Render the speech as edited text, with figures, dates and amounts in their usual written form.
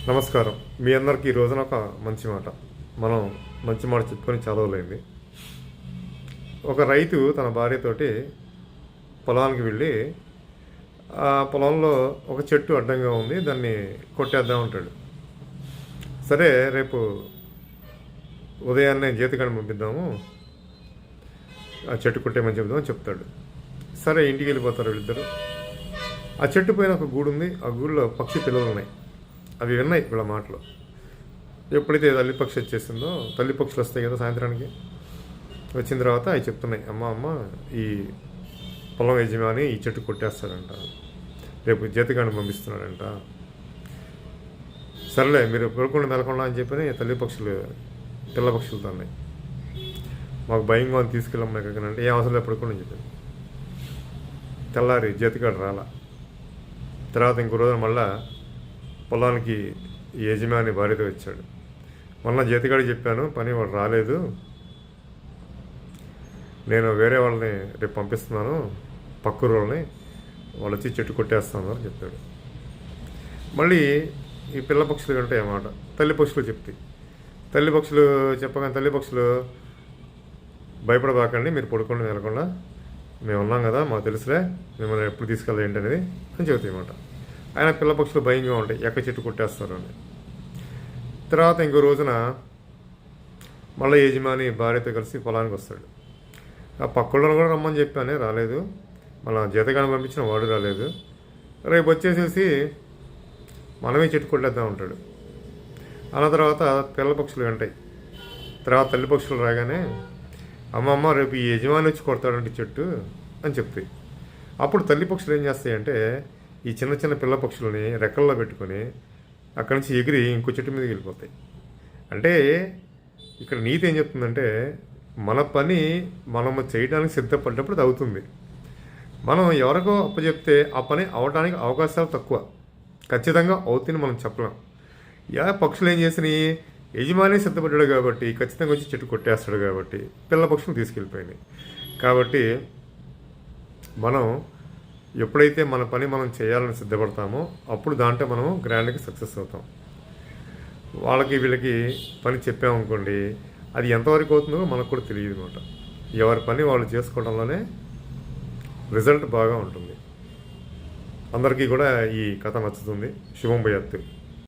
నమస్కారం. మీ అందరికీ ఈ రోజున ఒక మంచి మాట. మనం మంచి మాట చెప్పుకొని చాలా రోజులైంది. ఒక రైతు తన భార్యతోటి పొలానికి వెళ్ళి ఆ పొలంలో ఒక చెట్టు అడ్డంగా ఉంది, దాన్ని కొట్టేద్దాం అంటాడు. సరే, రేపు ఉదయాన్నే జీతగాడిని పంపిద్దాము, ఆ చెట్టు కొట్టేయమని చెప్దామని చెప్తాడు. సరే, ఇంటికి వెళ్ళిపోతారు వీళ్ళిద్దరు. ఆ చెట్టు పైన ఒక గూడు ఉంది. ఆ గూడులో పక్షి పిల్లలు ఉన్నాయి. అవి విన్నాయి వీళ్ళ మాటలు. ఎప్పుడైతే తల్లి పక్షి వచ్చేసిందో, తల్లి పక్షులు వస్తాయి కదా సాయంత్రానికి, వచ్చిన తర్వాత అవి చెప్తున్నాయి, అమ్మ ఈ పొలం యజమాని ఈ చెట్టు కొట్టేస్తాడంట, రేపు జీతగాడిని పంపిస్తున్నాడంట. సరేలే, మీరు పడుకుండా మెలకుండా అని చెప్పి తల్లి పక్షులు పిల్ల పక్షులతో ఉన్నాయి. మాకు భయంగా ఉంది, తీసుకెళ్ళమ్మా ఎక్కడికి అంటే, ఏ అవసరం లేదు పడుకోండి అని చెప్పింది. తెల్లారి జీతగాడు రాలా. తర్వాత ఇంకో రోజున మళ్ళా పొలానికి ఈ యజమాని భార్యతో వచ్చాడు. మొన్న జీతగాడికి చెప్పాను, పని వాడు రాలేదు, నేను వేరే వాళ్ళని రేపు పంపిస్తున్నాను, పక్కూరు వాళ్ళని, వాళ్ళు వచ్చి చెట్టు కొట్టేస్తాను అని చెప్పాడు. మళ్ళీ ఈ పిల్ల పక్షులు కంటే అన్నమాట తల్లి పక్షులు చెప్తాయి. తల్లి పక్షులు చెప్పగానే తల్లి పక్షులు, భయపడబాకండి, మీరు పడుకోండి వెళ్ళకుండా, మేము ఉన్నాం కదా, మాకు తెలుసులే, మిమ్మల్ని ఎప్పుడు తీసుకెళ్ళాలి ఏంటనేది అని చెబుతాయి అన్నమాట. ఆయన పిల్ల పక్షులు భయంగా ఉంటాయి, ఎక్కడ చెట్టు కొట్టేస్తారు అని. తర్వాత ఇంకో రోజున మళ్ళీ యజమాని భార్యతో కలిసి పొలానికి వస్తాడు. ఆ పక్కలను కూడా రమ్మని చెప్పానే, రాలేదు. మళ్ళీ జీతగాని పంపించిన వాడు రాలేదు. రేపు వచ్చేసేసి మనమే చెట్టు కొట్టేద్దాం ఉంటాడు. అన్న తర్వాత పిల్ల పక్షులు వింటాయి. తర్వాత తల్లి పక్షులు రాగానే, అమ్మమ్మ రేపు ఈ యజమాని వచ్చి కొడతాడంటే చెట్టు అని చెప్తాయి. అప్పుడు తల్లి పక్షులు ఏం చేస్తాయంటే, ఈ చిన్న చిన్న పిల్ల పక్షులని రెక్కల్లో పెట్టుకొని అక్కడి నుంచి ఎగిరి ఇంకో చెట్టు మీదకి వెళ్ళిపోతాయి. అంటే ఇక్కడ నీతి ఏం చెప్తుందంటే, మన పని మనము చేయడానికి సిద్ధపడ్డప్పుడు అది అవుతుంది. మనం ఎవరికో అప్పచెప్తే ఆ పని అవడానికి అవకాశాలు తక్కువ, ఖచ్చితంగా అవుతుంది మనం చెప్పలేం. పక్షులు ఏం చేసినాయి, యజమాని సిద్ధపడ్డాడు కాబట్టి ఖచ్చితంగా వచ్చి చెట్టు కొట్టేస్తాడు కాబట్టి పిల్ల పక్షులు తీసుకెళ్ళిపోయినాయి. కాబట్టి మనం ఎప్పుడైతే మన పని మనం చేయాలని సిద్ధపడతామో అప్పుడు దాంట్లో మనం గ్రాండ్గా సక్సెస్ అవుతాం. వాళ్ళకి వీళ్ళకి పని చెప్పామనుకోండి, అది ఎంతవరకు అవుతుందో మనకు కూడా తెలియదు అనమాట. ఎవరి పని వాళ్ళు చేసుకోవడంలోనే రిజల్ట్ బాగా ఉంటుంది. అందరికీ కూడా ఈ కథ నచ్చుతుంది. శుభం భయాత్తు.